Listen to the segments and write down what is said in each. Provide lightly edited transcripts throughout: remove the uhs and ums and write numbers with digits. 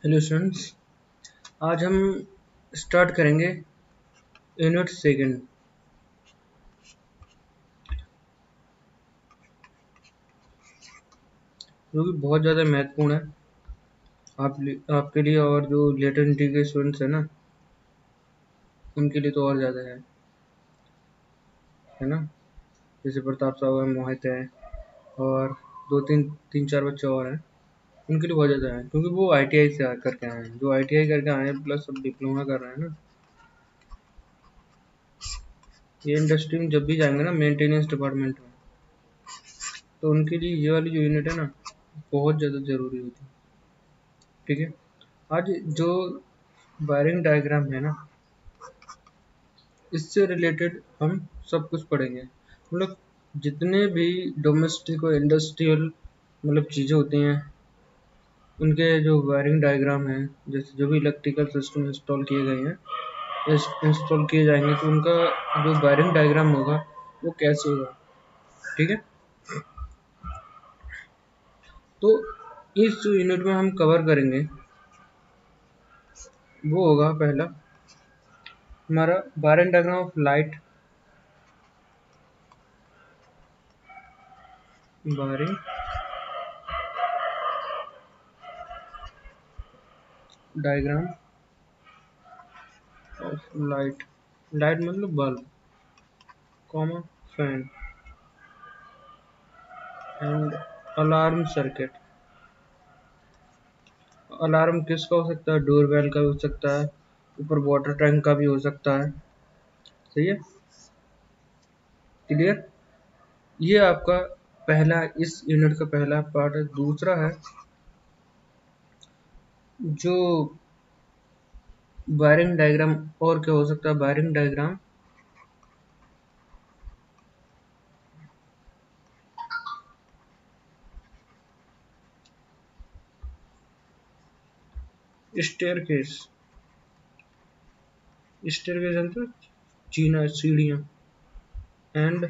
Hello students, आज हम start करेंगे यूनिट सेकंड। जो कि बहुत ज़्यादा महत्वपूर्ण है आपके लिए, और जो लेटर एंट्री के स्टूडेंट्स हैं ना, उनके लिए तो और ज़्यादा है ना। जैसे प्रताप साहब है, मोहित है, और दो तीन तीन चार बच्चे और हैं। उनके लिए बहुत ज़्यादा है क्योंकि वो ITI से करके आए हैं। जो ITI करके आए हैं प्लस अब डिप्लोमा कर रहे हैं ना, ये इंडस्ट्री में जब भी जाएंगे ना, मेंटेनेंस डिपार्टमेंट में, तो उनके लिए ये वाली जो यूनिट है ना, बहुत ज़्यादा ज़रूरी होती है। ठीक है, आज जो वायरिंग डायग्राम है ना, इससे रिलेटेड हम सब कुछ पढ़ेंगे। मतलब जितने भी डोमेस्टिक और इंडस्ट्रियल चीज़ें होती हैं, उनके जो वायरिंग डायग्राम है, जैसे जो भी इलेक्ट्रिकल सिस्टम इंस्टॉल किए गए हैं, इंस्टॉल किए जाएंगे, तो उनका जो वायरिंग डायग्राम होगा वो कैसे होगा। ठीक है, तो इस जो यूनिट में हम कवर करेंगे वो होगा पहला हमारा wiring diagram of light, wiring diagram of light. Light मतलब bulb, comma fan and alarm circuit. Alarm किसका हो सकता है? डोरबेल का भी हो सकता है, ऊपर वाटर टैंक का भी हो सकता है। सही है, क्लियर। ये आपका पहला, इस यूनिट का पहला पार्ट है। दूसरा है जो वायरिंग डायग्राम, और क्या हो सकता है? Wiring diagram staircase. स्टेयरकेस जानते हो? जीना, सीढ़ियाँ, एंड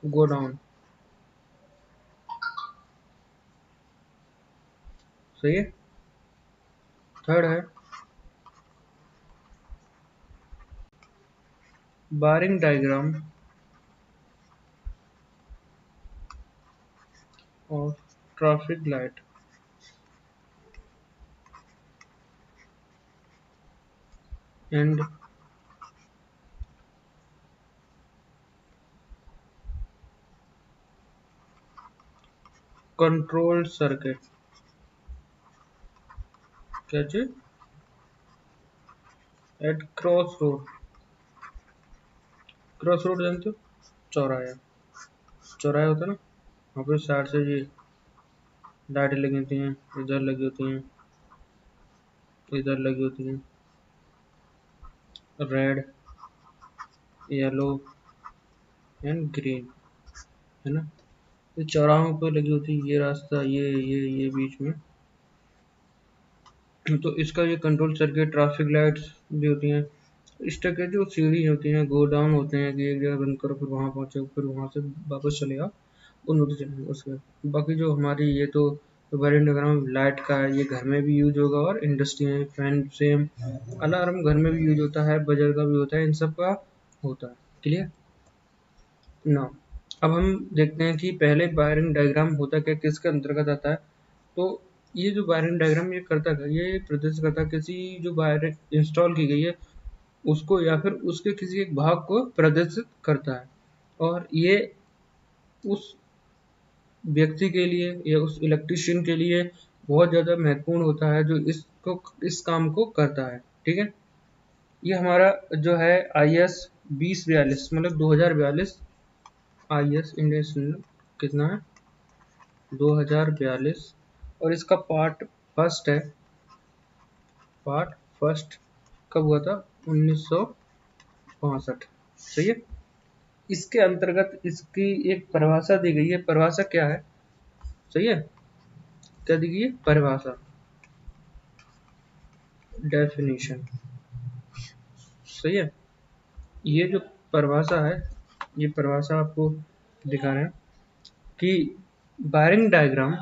गो डाउन। सही है। थर्ड है wiring diagram of traffic light and control circuit. क्या चीज? At cross road. Cross road जानते हो? चौराया, चौराया होता है ना, वहाँ पे साइड से ये लाइटें लगी होती हैं, इधर लगी होती हैं, इधर लगी होती हैं, रेड, येलो एंड ग्रीन, है ना। ये चौराहों पे लगी होती है, ये रास्ता, ये बीच में। तो इसका ये कंट्रोल सर्किट, ट्रैफिक लाइट्स भी होती हैं। इस तरह के जो सीढ़ी होती हैं, गो डाउन होते हैं कि एक जगह बंद करो, फिर वहाँ पहुँचो, फिर वहाँ से वापस चले आओ, उन होते चलेंगे उसके। बाकी जो हमारी ये तो वायरिंग डायग्राम लाइट का है, ये घर में भी यूज होगा और इंडस्ट्री में फैन सेम। अलार्म घर में भी यूज होता है, बजर का भी होता है, इन सब का होता है। क्लियर ना। अब हम देखते हैं कि पहले वायरिंग डायग्राम होता क्या, किसके अंतर्गत आता है। तो ये जो वायरिंग डायग्राम ये करता है, ये प्रदर्शित करता है किसी जो वायर इंस्टॉल की गई है उसको, या फिर उसके किसी एक भाग को प्रदर्शित करता है। और ये उस व्यक्ति के लिए या उस इलेक्ट्रिशियन के लिए बहुत ज़्यादा महत्वपूर्ण होता है जो इस काम को करता है। ठीक है, ये हमारा जो है IS 2042, मतलब 2042 IS इंडियन स्टैंडर्ड कितना है, 2042। और इसका पार्ट फर्स्ट है। पार्ट फर्स्ट कब हुआ था? 1965। सही है। इसके अंतर्गत इसकी एक परिभाषा दी गई है। परिभाषा क्या है? सही है, क्या दी गई है? परिभाषा, डेफिनेशन। सही है। ये जो परिभाषा है, ये परिभाषा आपको दिखा रहे हैं कि वायरिंग डायग्राम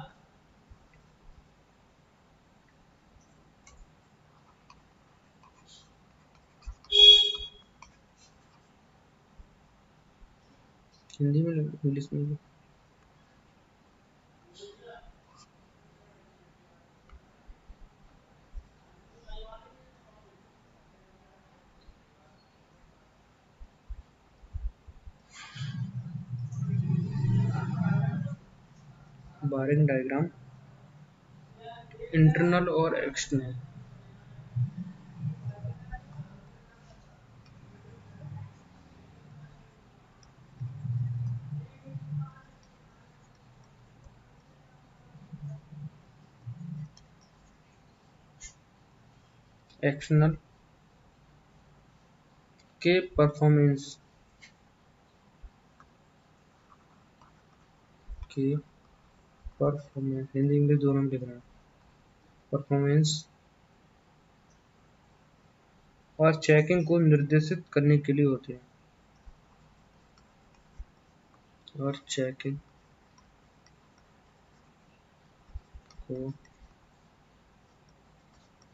हिंदी में इंग्लिश में भी। बारिंग डायग्राम इंटरनल और एक्सटर्नल। एक्सटर्नल के परफॉर्मेंस के परफॉर्मेंस हिंदी इंग्लिश दोनों में लिख रहा है। परफॉर्मेंस और चेकिंग को निर्देशित करने के लिए होते हैं। और चेकिंग को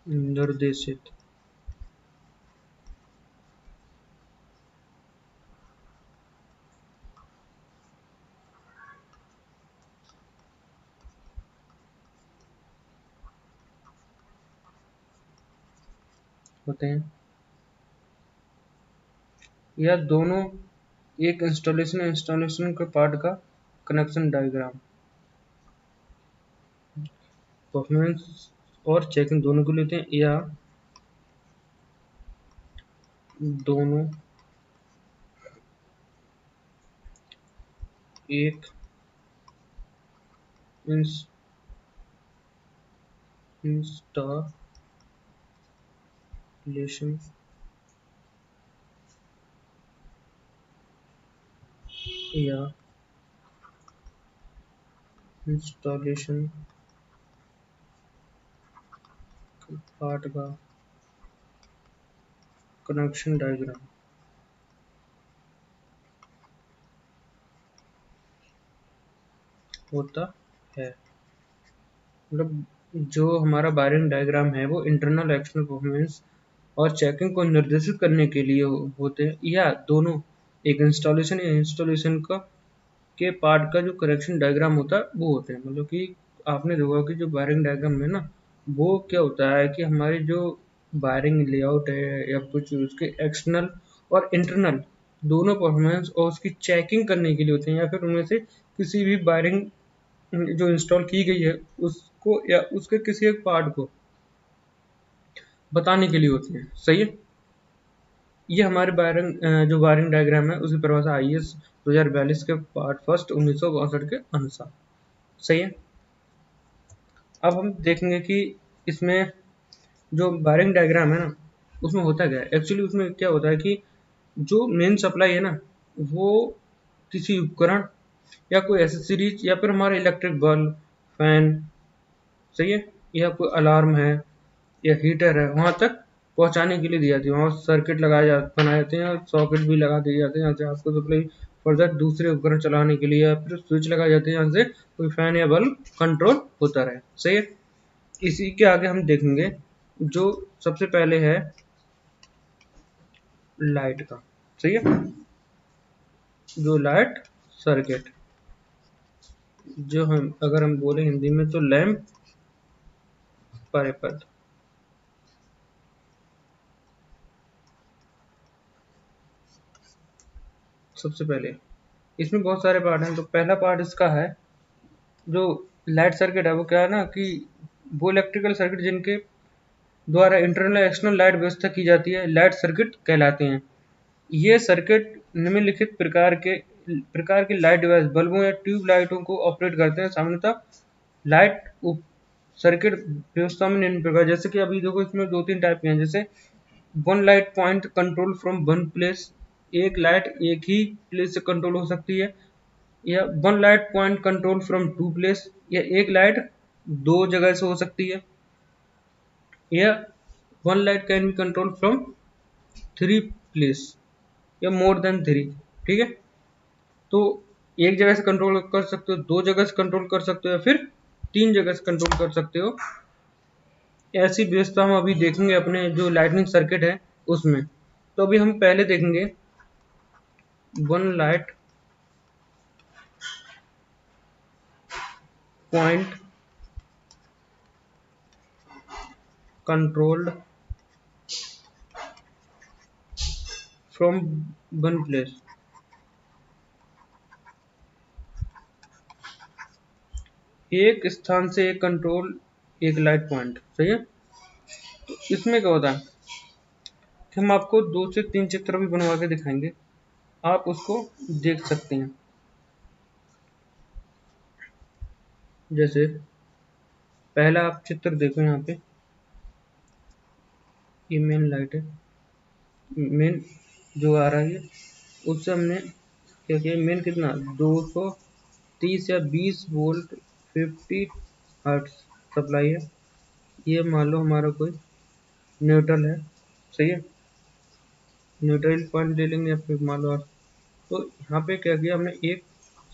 निर्देशित होते हैं, या दोनों एक इंस्टॉलेशन के पार्ट का कनेक्शन डायग्राम। परफॉर्मेंस और चेकिंग दोनों के लिए होते हैं, या दोनों एक इंस्टॉलेशन या इंस्टॉलेशन पार्ट का कनेक्शन डायग्राम होता है। मतलब जो हमारा वायरिंग डायग्राम है वो इंटरनल एक्सटर्नल परफॉर्मेंस और चेकिंग को निर्देशित करने के लिए होते हैं, या दोनों एक इंस्टॉलेशन या इंस्टॉलेशन का के पार्ट का जो करेक्शन डायग्राम होता है वो होते हैं। मतलब कि आपने देखा कि जो वायरिंग डायग्राम में ना, वो क्या होता है कि हमारी जो वायरिंग लेआउट है या कुछ उसके एक्सटर्नल और इंटरनल दोनों परफॉर्मेंस और उसकी चेकिंग करने के लिए होते हैं, या फिर उनमें से किसी भी वायरिंग जो इंस्टॉल की गई है उसको या उसके किसी एक पार्ट को बताने के लिए होती हैं। सही है। ये हमारे वायरिंग जो वायरिंग डायग्राम है उसकी परिभाषा IS 2042 के पार्ट फर्स्ट 1962 के अनुसार। सही है। अब हम देखेंगे कि इसमें जो वायरिंग डायग्राम है ना, उसमें होता क्या है। एक्चुअली उसमें क्या होता है कि जो मेन सप्लाई है ना, वो किसी उपकरण या कोई एसेसरीज या फिर हमारा इलेक्ट्रिक बल्ब, फैन, सही है, या कोई अलार्म है या हीटर है, वहां तक पहुंचाने के लिए दी जाती है। वहाँ सर्किट बनाए जाते हैं और सॉकेट भी लगा दिए जाते हैं, यहाँ से आपको सप्लाई फर्दर दूसरे उपकरण चलाने के लिए, या फिर स्विच लगाए जाते हैं यहाँ से कोई फैन या बल्ब कंट्रोल होता रहे। सही है। इसी के आगे हम देखेंगे जो सबसे पहले है लाइट का। सही है। जो लाइट सर्किट, जो हम अगर हम बोले हिंदी में तो लैंप परिपथ। सबसे पहले इसमें बहुत सारे पार्ट हैं। तो पहला पार्ट इसका है जो लाइट सर्किट है, वो क्या है ना कि वो इलेक्ट्रिकल सर्किट जिनके द्वारा इंटरनल एक्सटर्नल लाइट व्यवस्था की जाती है लाइट सर्किट कहलाते हैं। ये सर्किट निम्नलिखित प्रकार के लाइट डिवाइस बल्बों या ट्यूब लाइटों को ऑपरेट करते हैं। सामान्यतः लाइट सर्किट व्यवस्था में निम्न प्रकार, जैसे कि अभी देखो इसमें दो तीन टाइप के हैं। जैसे one light point control from one place, एक लाइट एक ही प्लेस से कंट्रोल हो सकती है, या one light point control from two place, या एक लाइट दो जगह से हो सकती है, या one light can be control from three place या मोर देन थ्री। ठीक है। तो एक जगह से कंट्रोल कर सकते हो, दो जगह से कंट्रोल कर सकते हो, या फिर तीन जगह से कंट्रोल कर सकते हो। ऐसी व्यवस्था हम अभी देखेंगे अपने जो लाइटनिंग सर्किट है उसमें। तो अभी हम पहले देखेंगे one light point controlled from one place. एक स्थान से एक कंट्रोल, एक लाइट पॉइंट, सही है। तो इसमें क्या होता है कि हम आपको 2 से 3 चित्र भी बनवा के दिखाएंगे, आप उसको देख सकते हैं। जैसे पहला आप चित्र देखो, यहाँ पे ये मेन लाइट है, मेन जो आ रहा है उससे हमने क्या किया, मेन कितना 230 या 20 वोल्ट 50 हर्ट्ज सप्लाई है। ये मान लो हमारा कोई न्यूट्रल है, सही है, न्यूट्रल पॉइंट ले लेंगे, या फिर मान लो। तो यहाँ पे क्या किया हमने, एक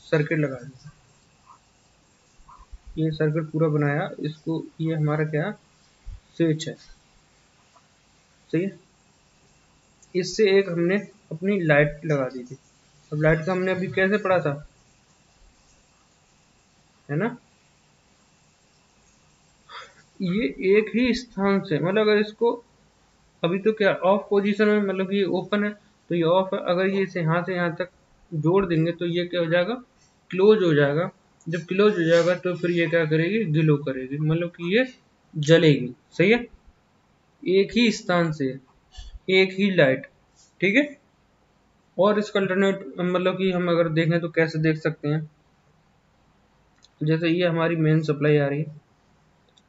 सर्किट लगा दिया, ये सर्किट पूरा बनाया इसको, ये हमारा क्या स्विच है, सही है। इससे एक हमने अपनी लाइट लगा दी थी। अब लाइट का हमने अभी कैसे पढ़ा था, है ना, ये एक ही स्थान से, मतलब अगर इसको अभी तो क्या ऑफ पोजीशन में, मतलब ये ओपन है तो ये ऑफ है, अगर ये इसे यहाँ से यहाँ तक जोड़ देंगे तो ये क्या हो जाएगा, क्लोज हो जाएगा। जब क्लोज हो जाएगा तो फिर ये क्या करेगी, ग्लो करेगी, मतलब कि ये जलेगी, सही है। एक ही स्थान से एक ही लाइट, ठीक है। और इसका अल्टरनेट मतलब कि हम अगर देखें तो कैसे देख सकते हैं, जैसे ये हमारी मेन सप्लाई आ रही है,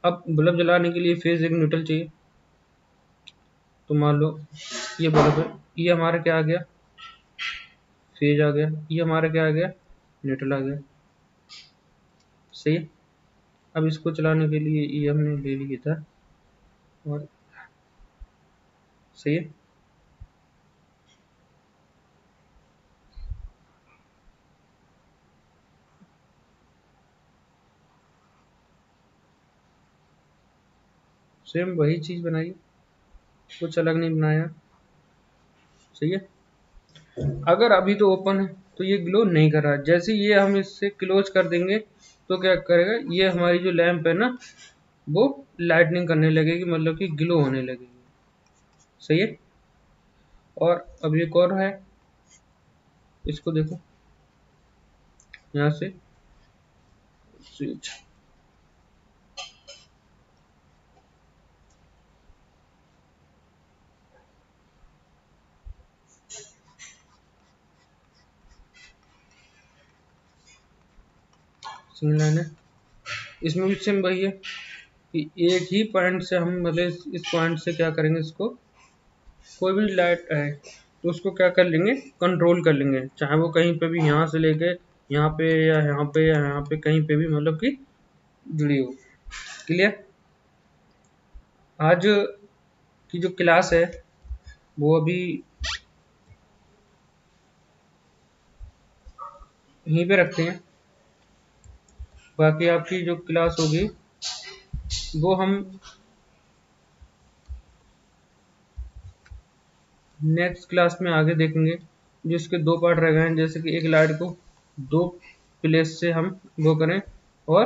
अब बल्ब जलाने के लिए फेज एक न्यूट्रल चाहिए, तो मान लो ये बल्ब है, ये हमारा क्या आ गया, फेज आ गया, ये हमारा क्या आ गया, न्यूट्रल आ गया, सही है। अब इसको चलाने के लिए ये हमने ले लिया था, और सही है। सेम वही चीज बनाई, कुछ अलग नहीं बनाया, सही है। अगर अभी तो ओपन है तो ये ग्लो नहीं कर रहा, जैसे ये हम इससे क्लोज कर देंगे तो क्या करेगा, ये हमारी जो लैंप है ना वो लाइटनिंग करने लगेगी, मतलब कि ग्लो होने लगेगी, सही है। और अब एक और है, इसको देखो, यहाँ से स्विच, सिंगल लाइन है, इसमें भी सेम वही है कि एक ही पॉइंट से हम, मतलब इस पॉइंट से क्या करेंगे, इसको कोई भी लाइट है तो उसको क्या कर लेंगे, कंट्रोल कर लेंगे, चाहे वो कहीं पे भी यहाँ से लेके यहाँ पे या यहाँ पे या यहाँ पे कहीं पे भी, मतलब कि जुड़ी हो। क्लियर। आज की जो क्लास है वो अभी यहीं पे रखते हैं, बाकी आपकी जो क्लास होगी वो हम नेक्स्ट क्लास में आगे देखेंगे, जो इसके 2 पार्ट रह गए हैं, जैसे कि एक लाइट को 2 प्लेस से हम वो करें, और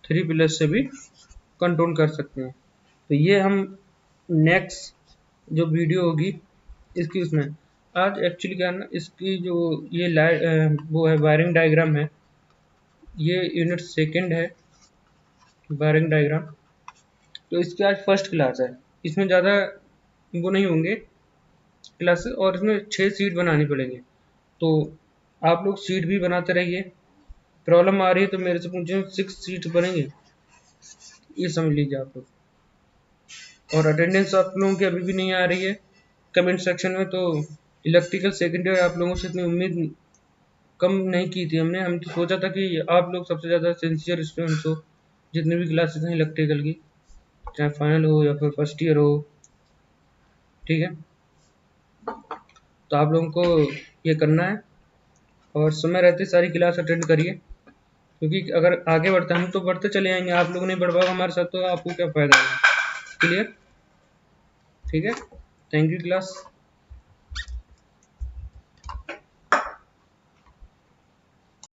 3 प्लेस से भी कंट्रोल कर सकते हैं। तो ये हम नेक्स्ट जो वीडियो होगी इसकी, उसमें आज एक्चुअली क्या है ना, इसकी जो ये लाइट वो है, वायरिंग डायग्राम है, ये यूनिट सेकंड है वायरिंग डायग्राम। तो इसकी आज फर्स्ट क्लास है, इसमें ज़्यादा वो नहीं होंगे क्लासेस, और इसमें 6 सीट बनानी पड़ेंगे, तो आप लोग सीट भी बनाते रहिए। प्रॉब्लम आ रही है तो मेरे से पूछें, 6 सीट बनेंगे, ये समझ लीजिए आप लोग। और अटेंडेंस आप लोगों की अभी भी नहीं आ रही है कमेंट सेक्शन में, तो इलेक्ट्रिकल सेकेंड ईयर आप लोगों से इतनी उम्मीद कम नहीं की थी हमने, हम तो सोचा था कि आप लोग सबसे ज़्यादा सिंसियर स्टूडेंट्स हो, जितने भी क्लासेस हैं इलेक्ट्रिकल की, चाहे फाइनल हो या फिर फर्स्ट ईयर हो, ठीक है। तो आप लोगों को ये करना है, और समय रहते सारी क्लास अटेंड करिए, क्योंकि अगर आगे बढ़ते हम तो बढ़ते चले जाएंगे, आप लोग नहीं बढ़ पाओगे हमारे साथ तो आपको क्या फ़ायदा है। क्लियर, ठीक है। Thank you class.